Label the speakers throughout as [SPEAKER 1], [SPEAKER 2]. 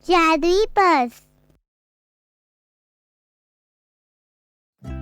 [SPEAKER 1] जादुई पर्स।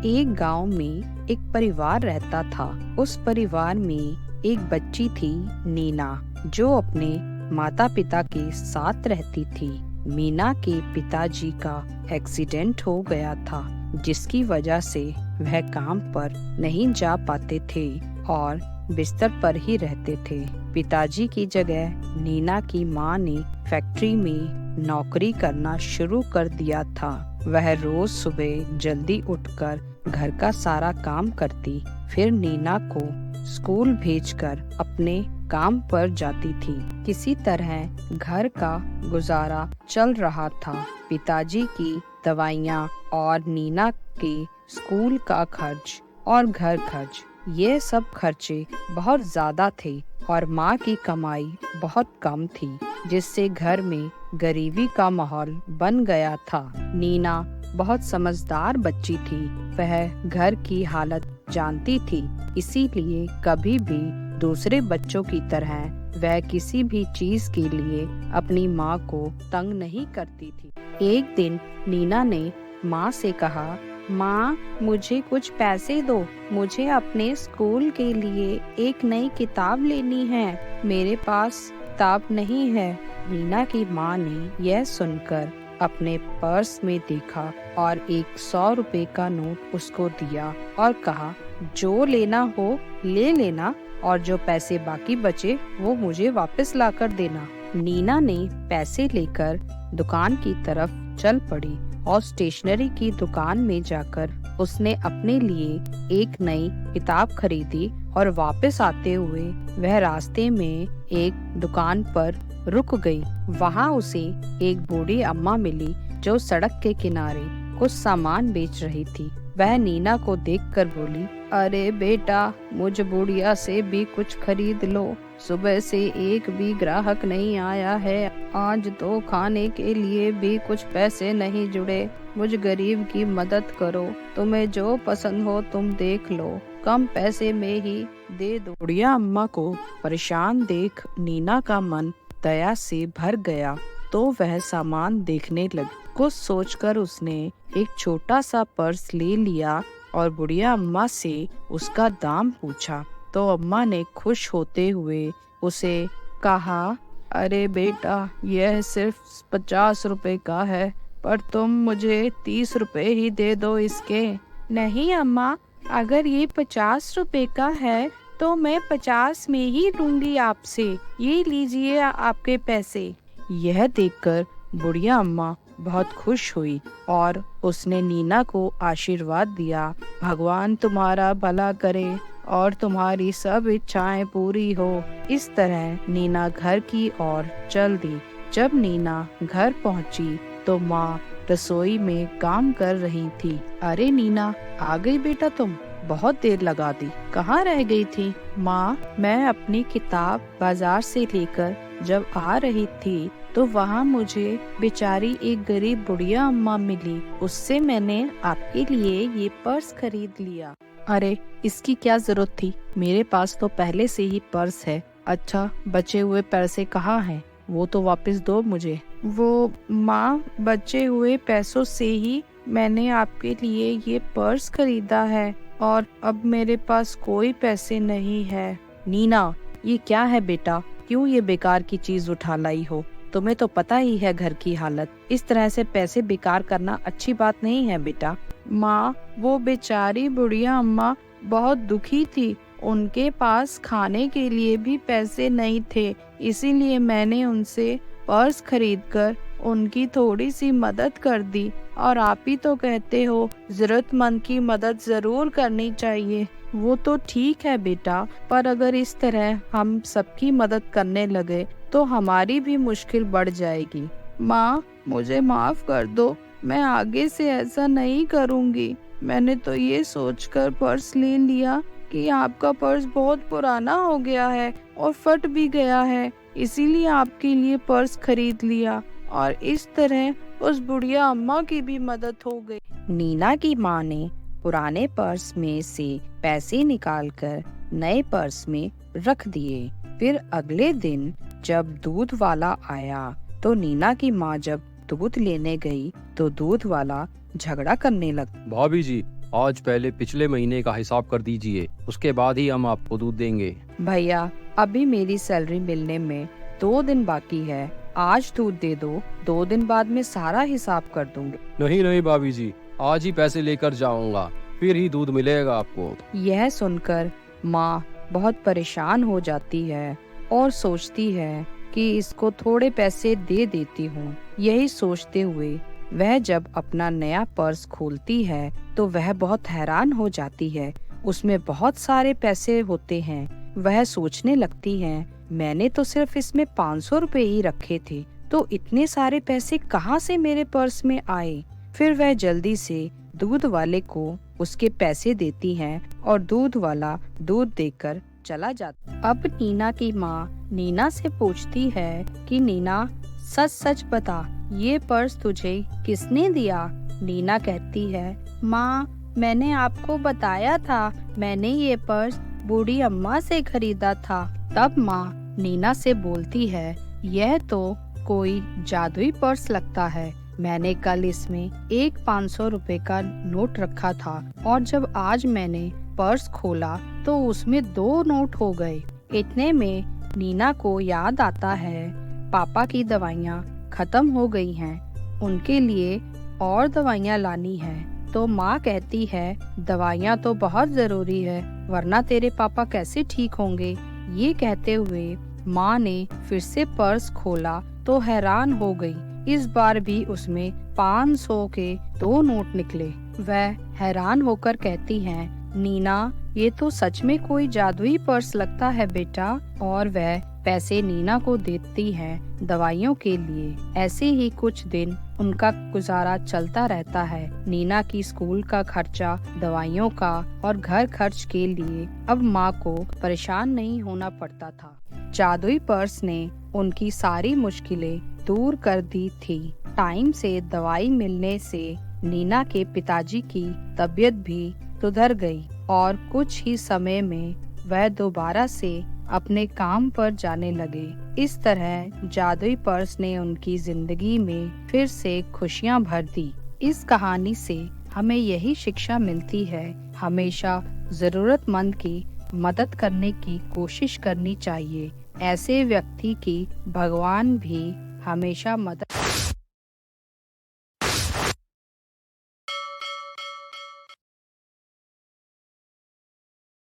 [SPEAKER 2] एक गांव में एक परिवार रहता था। उस परिवार में एक बच्ची थी, नीना, जो अपने माता पिता के साथ रहती थी। मीना के पिताजी का एक्सीडेंट हो गया था, जिसकी वजह से वह काम पर नहीं जा पाते थे और बिस्तर पर ही रहते थे। पिताजी की जगह नीना की माँ ने फैक्ट्री में नौकरी करना शुरू कर दिया था। वह रोज सुबह जल्दी उठकर घर का सारा काम करती, फिर नीना को स्कूल भेजकर अपने काम पर जाती थी। किसी तरह घर का गुजारा चल रहा था। पिताजी की दवाइयाँ और नीना के स्कूल का खर्च और घर खर्च, ये सब खर्चे बहुत ज्यादा थे और माँ की कमाई बहुत कम थी, जिससे घर में गरीबी का माहौल बन गया था। नीना बहुत समझदार बच्ची थी। वह घर की हालत जानती थी, इसीलिए कभी भी दूसरे बच्चों की तरह वह किसी भी चीज के लिए अपनी माँ को तंग नहीं करती थी। एक दिन नीना ने माँ से कहा, माँ, मुझे कुछ पैसे दो, मुझे अपने स्कूल के लिए एक नई किताब लेनी है, मेरे पास किताब नहीं है। नीना की माँ ने यह सुनकर अपने पर्स में देखा और एक 100 रुपए का नोट उसको दिया और कहा, जो लेना हो ले लेना और जो पैसे बाकी बचे वो मुझे वापस ला कर देना। नीना ने पैसे लेकर दुकान की तरफ चल पड़ी और स्टेशनरी की दुकान में जाकर उसने अपने लिए एक नई किताब खरीदी और वापस आते हुए वह रास्ते में एक दुकान पर रुक गई। वहाँ उसे एक बूढ़ी अम्मा मिली जो सड़क के किनारे कुछ सामान बेच रही थी। वह नीना को देखकर बोली, अरे बेटा, मुझ बुढ़िया से भी कुछ खरीद लो, सुबह से एक भी ग्राहक नहीं आया है, आज तो खाने के लिए भी कुछ पैसे नहीं जुड़े, मुझ गरीब की मदद करो, तुम्हें जो पसंद हो तुम देख लो, कम पैसे में ही दे दो। बुढ़िया अम्मा को परेशान देख नीना का मन दया से भर गया, तो वह सामान देखने लगी। कुछ सोचकर उसने एक छोटा सा पर्स ले लिया और बुढ़िया अम्मा से उसका दाम पूछा, तो अम्मा ने खुश होते हुए उसे कहा, अरे बेटा, यह सिर्फ 50 रुपए का है, पर तुम मुझे 30 रुपए ही दे दो इसके। नहीं अम्मा, अगर ये 50 रुपए का है तो मैं 50 में ही लूंगी आपसे, ये लीजिए आपके पैसे। यह देखकर बुढ़िया अम्मा बहुत खुश हुई और उसने नीना को आशीर्वाद दिया, भगवान तुम्हारा भला करे और तुम्हारी सब इच्छाएं पूरी हो। इस तरह नीना घर की ओर चल दी। जब नीना घर पहुंची तो माँ रसोई में काम कर रही थी। अरे नीना, आ गई बेटा तुम, बहुत देर लगा दी, कहाँ रह गई थी? माँ, मैं अपनी किताब बाजार से लेकर जब आ रही थी तो वहाँ मुझे बेचारी एक गरीब बुढ़िया अम्मा मिली, उससे मैंने आपके लिए ये पर्स खरीद लिया। अरे, इसकी क्या जरूरत थी, मेरे पास तो पहले से ही पर्स है। अच्छा, बचे हुए पैसे कहाँ हैं? वो तो वापस दो मुझे। वो माँ, बचे हुए पैसों से ही मैंने आपके लिए ये पर्स खरीदा है और अब मेरे पास कोई पैसे नहीं है। नीना, ये क्या है बेटा, क्यों ये बेकार की चीज उठा लाई हो? तुम्हें तो पता ही है घर की हालत, इस तरह से पैसे बेकार करना अच्छी बात नहीं है बेटा। माँ, वो बेचारी बुढ़िया अम्मा बहुत दुखी थी, उनके पास खाने के लिए भी पैसे नहीं थे, इसीलिए मैंने उनसे पर्स खरीदकर उनकी थोड़ी सी मदद कर दी। और आप ही तो कहते हो जरूरतमंद की मदद जरूर करनी चाहिए। वो तो ठीक है बेटा, पर अगर इस तरह हम सबकी मदद करने लगे तो हमारी भी मुश्किल बढ़ जाएगी। माँ, मुझे माफ कर दो, मैं आगे से ऐसा नहीं करूँगी। मैंने तो ये सोचकर पर्स ले लिया कि आपका पर्स बहुत पुराना हो गया है और फट भी गया है, इसीलिए आपके लिए पर्स खरीद लिया और इस तरह उस बुढ़िया अम्मा की भी मदद हो गई। नीना की माँ ने पुराने पर्स में से पैसे निकालकर नए पर्स में रख दिए। फिर अगले दिन जब दूध वाला आया तो नीना की माँ जब दूध लेने गई तो दूध वाला झगड़ा करने लगा।
[SPEAKER 1] भाभी जी, आज पहले पिछले महीने का हिसाब कर दीजिए, उसके बाद ही हम आपको दूध देंगे।
[SPEAKER 2] भैया, अभी मेरी सैलरी मिलने में 2 दिन बाकी है, आज दूध दे दो, 2 दिन बाद में सारा हिसाब कर दूंगी।
[SPEAKER 1] नहीं नहीं भाभी जी, आज ही पैसे लेकर जाऊंगा, फिर ही दूध मिलेगा आपको।
[SPEAKER 2] यह सुनकर माँ बहुत परेशान हो जाती है और सोचती है कि इसको थोड़े पैसे दे देती हूँ। यही सोचते हुए वह जब अपना नया पर्स खोलती है तो वह बहुत हैरान हो जाती है। उसमें बहुत सारे पैसे होते हैं। वह सोचने लगती है, मैंने तो सिर्फ इसमें 500 रुपए ही रखे थे, तो इतने सारे पैसे कहाँ से मेरे पर्स में आए। फिर वह जल्दी से दूध वाले को उसके पैसे देती है और दूध वाला दूध देकर चला जाता। अब नीना की माँ नीना से पूछती है कि नीना, सच सच बता, ये पर्स तुझे किसने दिया? नीना कहती है, माँ, मैंने आपको बताया था, मैंने ये पर्स बूढ़ी अम्मा से खरीदा था। तब माँ नीना से बोलती है, यह तो कोई जादुई पर्स लगता है। मैंने कल इसमें एक 500 रुपए का नोट रखा था और जब आज मैंने पर्स खोला तो उसमें 2 नोट हो गए। इतने में नीना को याद आता है, पापा की दवाइयाँ खत्म हो गई हैं, उनके लिए और दवाइयाँ लानी है। तो माँ कहती है, दवाइयाँ तो बहुत जरूरी है, वरना तेरे पापा कैसे ठीक होंगे। ये कहते हुए माँ ने फिर से पर्स खोला तो हैरान हो गई। इस बार भी उसमें 500 के 2 नोट निकले। वह हैरान होकर कहती हैं, नीना, ये तो सच में कोई जादुई पर्स लगता है बेटा। और वह पैसे नीना को देती है दवाइयों के लिए। ऐसे ही कुछ दिन उनका गुजारा चलता रहता है। नीना की स्कूल का खर्चा, दवाइयों का और घर खर्च के लिए अब माँ को परेशान नहीं होना पड़ता था। जादुई पर्स ने उनकी सारी मुश्किलें दूर कर दी थी। टाइम से दवाई मिलने से नीना के पिताजी की तबीयत भी सुधर गई और कुछ ही समय में वह दोबारा से अपने काम पर जाने लगे। इस तरह जादुई पर्स ने उनकी जिंदगी में फिर से खुशियां भर दी। इस कहानी से हमें यही शिक्षा मिलती है, हमेशा जरूरतमंद की मदद करने की कोशिश करनी चाहिए। ऐसे व्यक्ति की भगवान भी हमेशा मदद